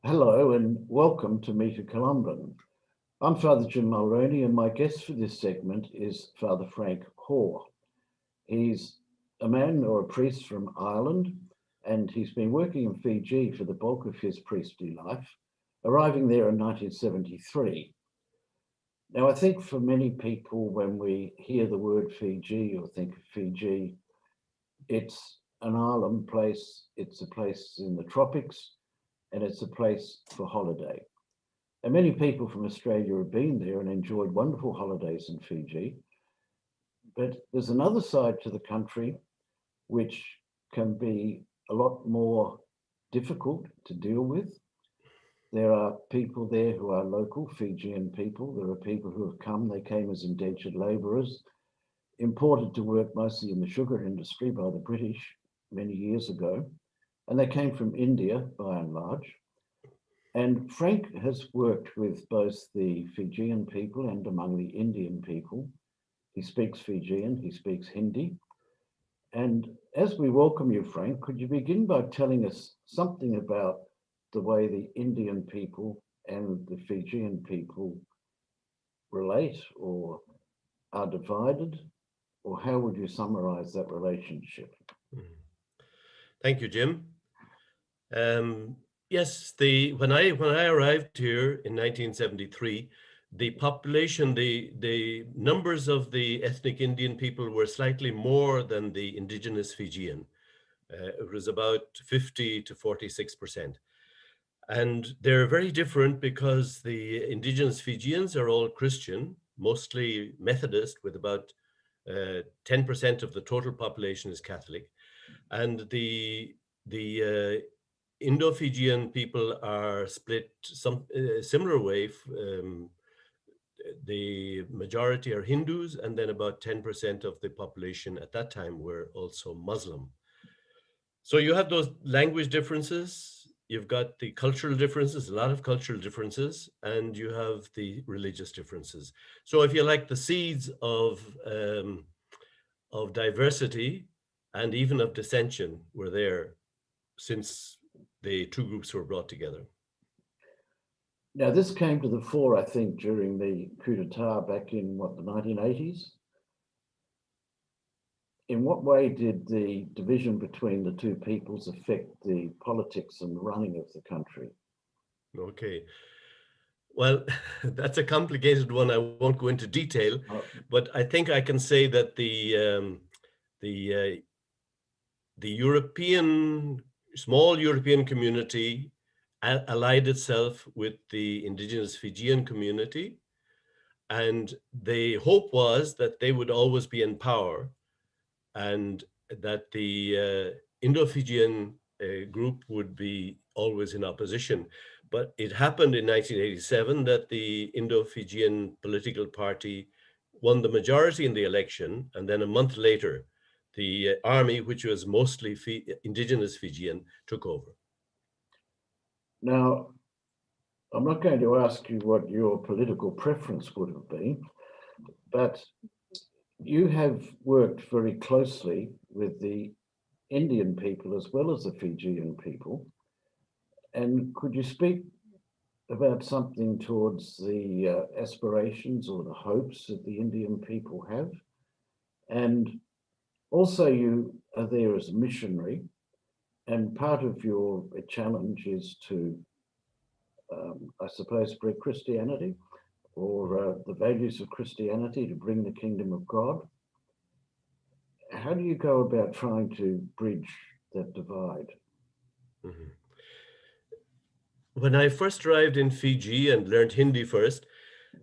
Hello and welcome to Meet a Columban. I'm Father Jim Mulroney and my guest for this segment is Father Frank Hoare. He's a man or a priest from Ireland and he's been working in Fiji for the bulk of his priestly life, arriving there in 1973. Now, I think for many people, when we hear the word Fiji or think of Fiji, it's an island place, it's a place in the tropics, and it's a place for holiday. And many people from Australia have been there and enjoyed wonderful holidays in Fiji. But there's another side to the country which can be a lot more difficult to deal with. There are people there who are local Fijian people. There are people who have come, they came as indentured labourers, imported to work mostly in the sugar industry by the British many years ago. And they came from India by and large. And Frank has worked with both the Fijian people and among the Indian people. He speaks Fijian, he speaks Hindi. And as we welcome you, Frank, could you begin by telling us something about the way the Indian people and the Fijian people relate or are divided? Or how would you summarize that relationship? Mhm. Thank you, Jim. Yes, when I arrived here in 1973, the population, the numbers of the ethnic Indian people were slightly more than the indigenous Fijian. It was about 50 to 46%. And they're very different because the indigenous Fijians are all Christian, mostly Methodist, with about 10% of the total population is Catholic. And the Indo-Fijian people are split some similar way. The majority are Hindus, and then about 10% of the population at that time were also Muslim. So you have those language differences, you've got the cultural differences, a lot of cultural differences, and you have the religious differences. So if you like, the seeds of diversity and even of dissension were there since the two groups were brought together. Now, this came to the fore, I think, during the coup d'etat back in what, the 1980s? In what way did the division between the two peoples affect the politics and running of the country? Okay. Well, that's a complicated one. I won't go into detail, Uh, but I think I can say that the the European small European community allied itself with the indigenous Fijian community, and the hope was that they would always be in power, and that the Indo-Fijian group would be always in opposition. But it happened in 1987 that the Indo-Fijian political party won the majority in the election, and then a month later, the army, which was mostly indigenous Fijian, took over. Now, I'm not going to ask you what your political preference would have been, but you have worked very closely with the Indian people as well as the Fijian people. And could you speak about something towards the aspirations or the hopes that the Indian people have? And also, you are there as a missionary, and part of your challenge is to, I suppose, spread Christianity or the values of Christianity to bring the kingdom of God. How do you go about trying to bridge that divide? Mhm. When I first arrived in Fiji and learned Hindi first,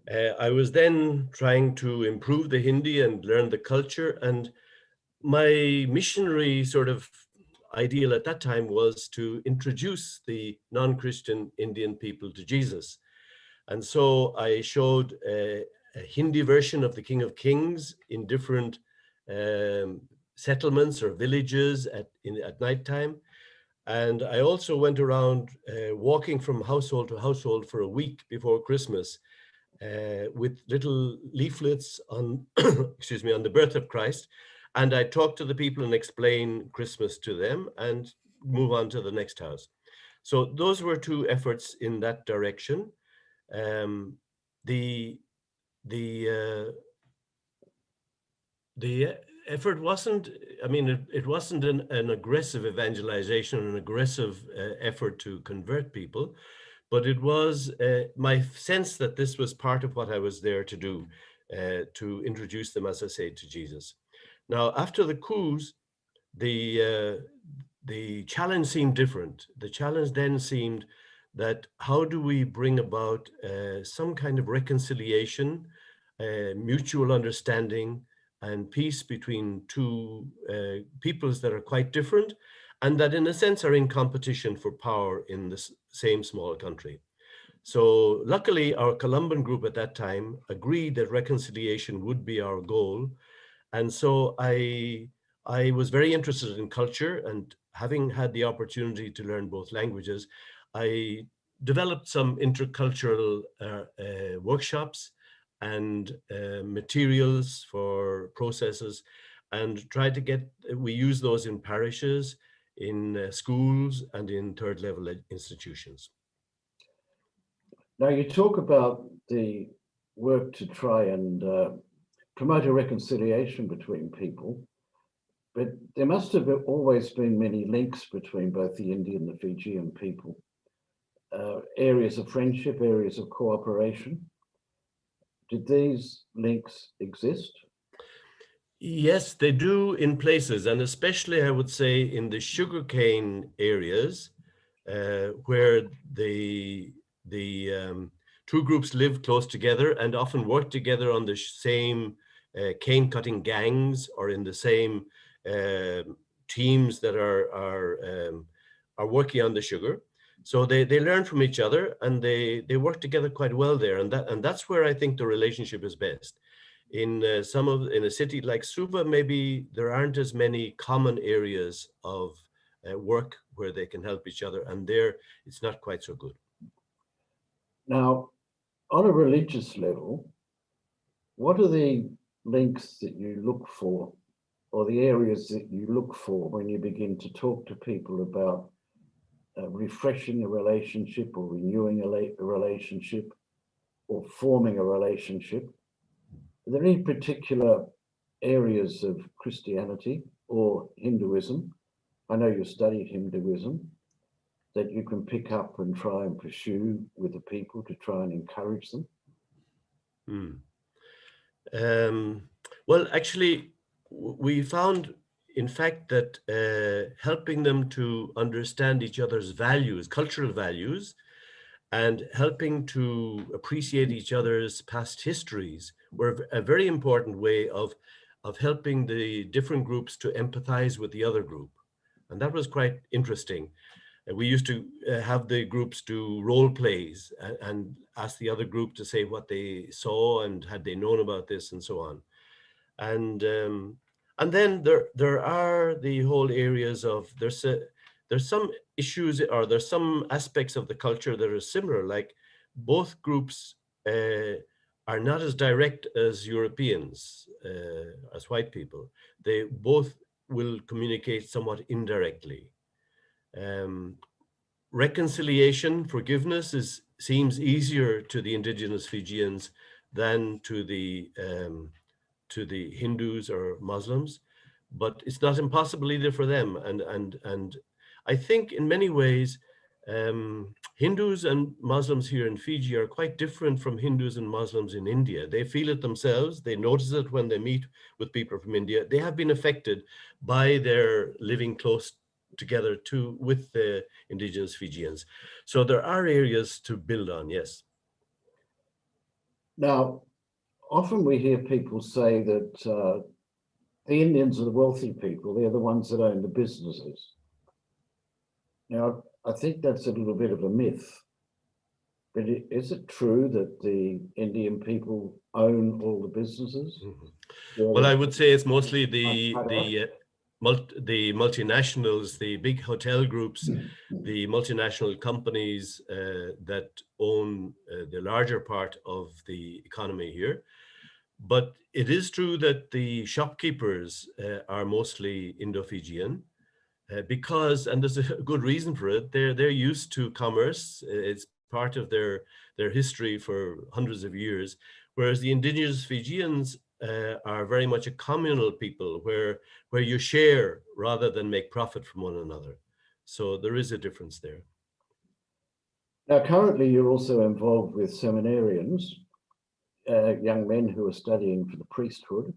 I was then trying to improve the Hindi and learn the culture. And my missionary sort of ideal at that time was to introduce the non-Christian Indian people to Jesus. And so I showed a Hindi version of the King of Kings in different um, settlements or villages at nighttime. And I also went around walking from household to household for a week before Christmas with little leaflets on, excuse me, on the birth of Christ. And I talk to the people and explain Christmas to them and move on to the next house. So those were two efforts in that direction. The the uh, the effort wasn't, I mean, it wasn't an aggressive evangelization, an aggressive effort to convert people, but it was my sense that this was part of what I was there to do, to introduce them, as I say, to Jesus. Now, after the coups, the challenge seemed different. The challenge then seemed that how do we bring about some kind of reconciliation, mutual understanding, and peace between two peoples that are quite different, and that in a sense are in competition for power in the same small country. So luckily, our Columban group at that time agreed that reconciliation would be our goal. And so I was very interested in culture, and having had the opportunity to learn both languages, I developed some intercultural workshops and materials for processes, and tried to get, we use those in parishes, in schools, and in third level institutions. Now, you talk about the work to try and promote a reconciliation between people, but there must have always been many links between both the Indian and the Fijian people, areas of friendship, areas of cooperation. Did these links exist? Yes, they do in places, and especially I would say in the sugarcane areas, where the two groups live close together and often work together on the same cane cutting gangs, or in the same teams that are working on the sugar. So they learn from each other, and they work together quite well there, and that's where I think the relationship is best. In in a city like Suva, maybe there aren't as many common areas of work where they can help each other, and there it's not quite so good. Now, on a religious level, what are the links that you look for, or the areas that you look for when you begin to talk to people about refreshing a relationship, or renewing a relationship, or forming a relationship? Are there any particular areas of Christianity or Hinduism? I know you studied Hinduism, that you can pick up and try and pursue with the people to try and encourage them? Hmm. Well, actually, we found, in fact, that helping them to understand each other's values, cultural values, and helping to appreciate each other's past histories were a very important way of helping the different groups to empathize with the other group. And that was quite interesting. We used to have the groups do role plays and ask the other group to say what they saw and had they known about this, and so on. And then there are the whole areas of, there's some issues, or there's some aspects of the culture that are similar, like both groups are not as direct as Europeans, as white people. They both will communicate somewhat indirectly. Um, Reconciliation, forgiveness seems easier to the indigenous Fijians than to the Hindus or Muslims, but it's not impossible either for them. And I think in many ways, Hindus and Muslims here in Fiji are quite different from Hindus and Muslims in India. They feel it themselves. They notice it when they meet with people from India. They have been affected by their living close together with the indigenous Fijians. So there are areas to build on, yes. Now, often we hear people say that the Indians are the wealthy people, they're the ones that own the businesses. Now, I think that's a little bit of a myth, but is it true that the Indian people own all the businesses? Mhm. Well, I would say it's mostly the multinationals, the big hotel groups, the multinational companies that own the larger part of the economy here. But it is true that the shopkeepers are mostly Indo-Fijian. because, and there's a good reason for it, they're used to commerce. It's part of their history for hundreds of years, whereas the indigenous Fijians are very much a communal people where you share rather than make profit from one another. So there is a difference there. Now, currently, you're also involved with seminarians, young men who are studying for the priesthood,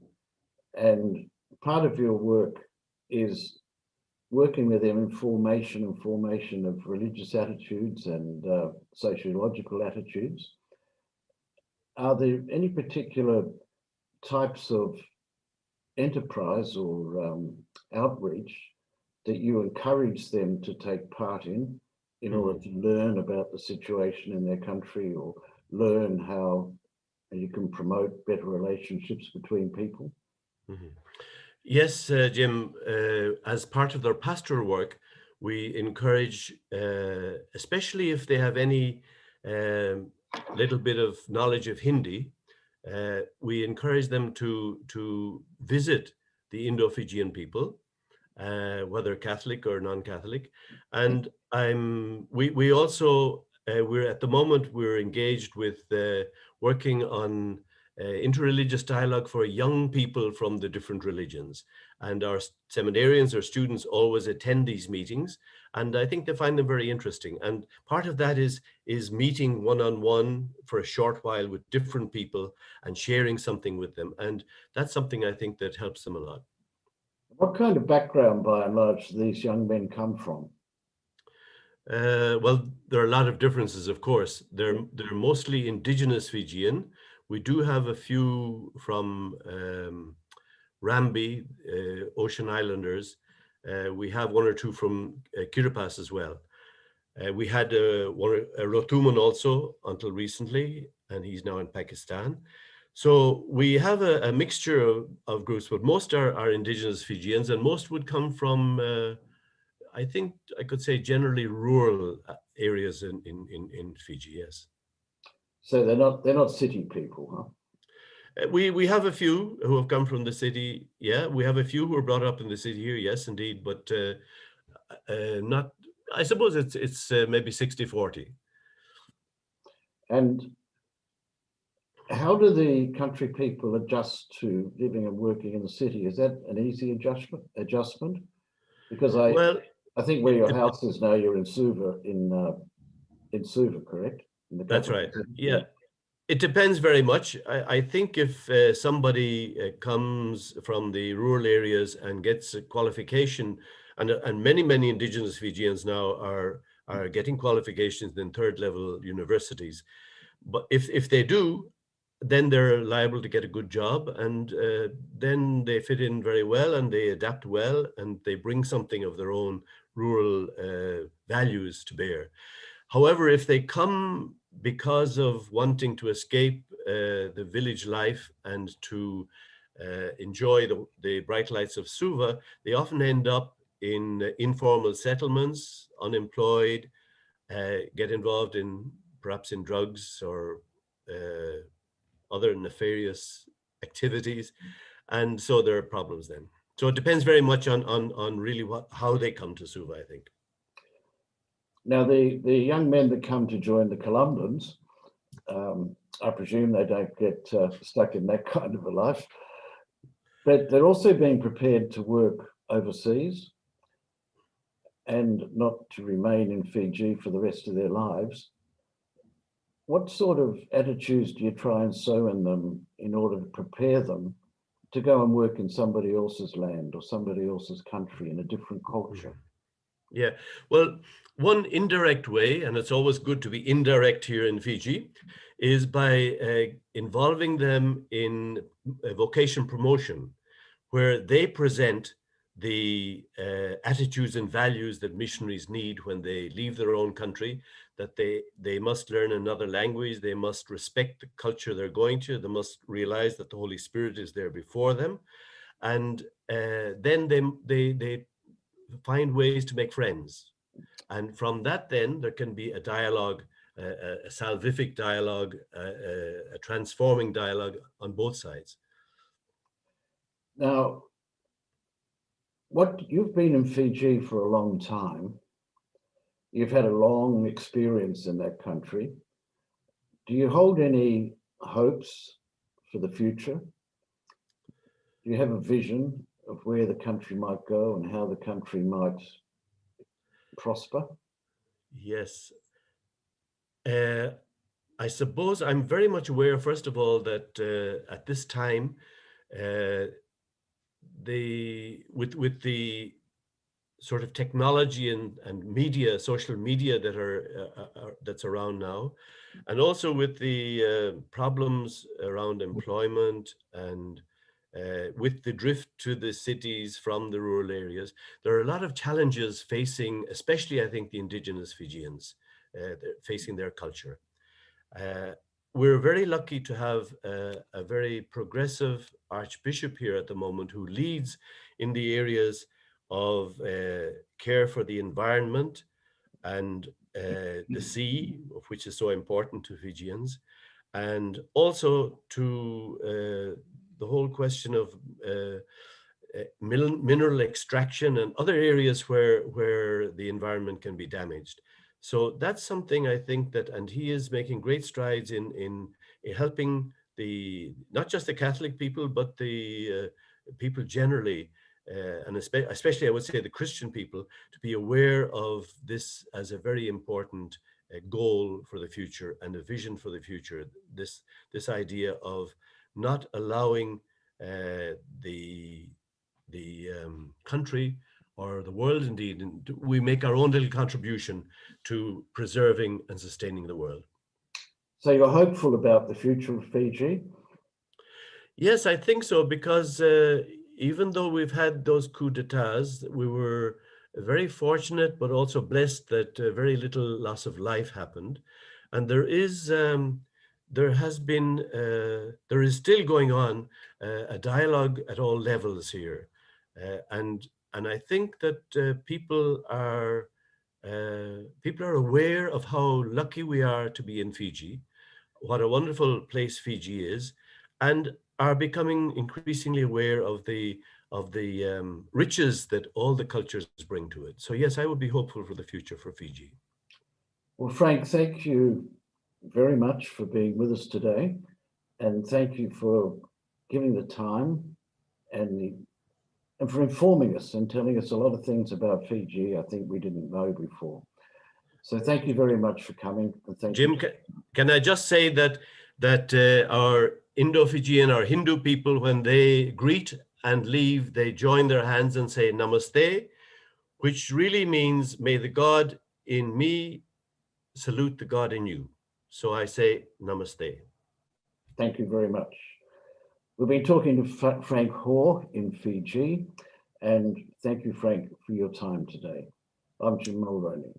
and part of your work is working with them in formation of religious attitudes and sociological attitudes. Are there any particular types of enterprise or outreach that you encourage them to take part in order to learn about the situation in their country, or learn how you can promote better relationships between people? Mhm. Yes, Jim, as part of their pastoral work, we encourage, especially if they have any little bit of knowledge of Hindi, we encourage them to visit the Indo-Fijian people, whether Catholic or non-Catholic. And we also, we're at the moment, we're engaged with working on interreligious dialogue for young people from the different religions. And our seminarians or students always attend these meetings, and I think they find them very interesting. And part of that is meeting one-on-one for a short while with different people and sharing something with them. And that's something I think that helps them a lot. What kind of background, by and large, do these young men come from? Well, there are a lot of differences, of course. They're mostly indigenous Fijian. We do have a few from Rambi, Ocean Islanders. We have one or two from Kiribati as well. We had a Rotuman also until recently, and he's now in Pakistan. So we have a mixture of groups, but most are indigenous Fijians, and most would come from I think I could say generally rural areas in Fiji, yes. So they're not city people, huh? We have a few who have come from the city, yeah. We have a few who were brought up in the city here, yes, indeed, but not. I suppose it's maybe 60-40. And how do the country people adjust to living and working in the city? Is that an easy adjustment? Because Well, I think where your house is now, you're in Suva, in Suva, correct? In the that's capital right. city? Yeah. It depends very much. I think if somebody comes from the rural areas and gets a qualification, and many indigenous Fijians now are getting qualifications in third level universities, but if they do, then they're liable to get a good job, and then they fit in very well and they adapt well and they bring something of their own rural values to bear. However, if they come because of wanting to escape the village life and to enjoy the bright lights of Suva, they often end up in informal settlements, unemployed, get involved in perhaps in drugs or other nefarious activities, and so there are problems then. So it depends very much on really how they come to Suva, I think. Now, the young men that come to join the Columbans, I presume they don't get stuck in that kind of a life, but they're also being prepared to work overseas and not to remain in Fiji for the rest of their lives. What sort of attitudes do you try and sow in them in order to prepare them to go and work in somebody else's land or somebody else's country in a different culture? Yeah, well, one indirect way, and it's always good to be indirect here in Fiji, is by involving them in vocation promotion, where they present the attitudes and values that missionaries need when they leave their own country, that they must learn another language, they must respect the culture they're going to, they must realize that the Holy Spirit is there before them, and then they find ways to make friends. And from that, then there can be a dialogue, a salvific dialogue, a transforming dialogue on both sides. Now, You've been in Fiji for a long time. You've had a long experience in that country. Do you hold any hopes for the future? Do you have a vision of where the country might go and how the country might prosper? Yes. I suppose I'm very much aware, first of all, that at this time, with the sort of technology and media, social media that's around now, and also with the problems around employment and with the drift to the cities from the rural areas, there are a lot of challenges facing, especially I think the Indigenous Fijians, facing their culture. We're very lucky to have a very progressive Archbishop here at the moment who leads in the areas of care for the environment and the sea, which is so important to Fijians, and also to the whole question of mineral extraction and other areas where the environment can be damaged. So that's something I think that, and he is making great strides in helping not just the Catholic people, but the people generally, and especially I would say the Christian people, to be aware of this as a very important goal for the future and a vision for the future. This idea of not allowing the country or the world, indeed, and we make our own little contribution to preserving and sustaining the world. So you're hopeful about the future of Fiji? Yes, I think so, because even though we've had those coups d'etats, we were very fortunate, but also blessed that very little loss of life happened. And there is still going on a dialogue at all levels here. And I think that people are aware of how lucky we are to be in Fiji, what a wonderful place Fiji is, and are becoming increasingly aware of the riches that all the cultures bring to it. So yes, I would be hopeful for the future for Fiji. Well, Frank, thank you very much for being with us today, and thank you for giving the time and for informing us and telling us a lot of things about Fiji I think we didn't know before. So thank you very much for coming. And thank Jim, you. can I just say that our Indo-Fijian, our Hindu people, when they greet and leave, they join their hands and say namaste, which really means may the God in me salute the God in you. So I say namaste. Thank you very much. We've been talking to Frank Hoare in Fiji, and thank you, Frank, for your time today. I'm Jim Mulroney.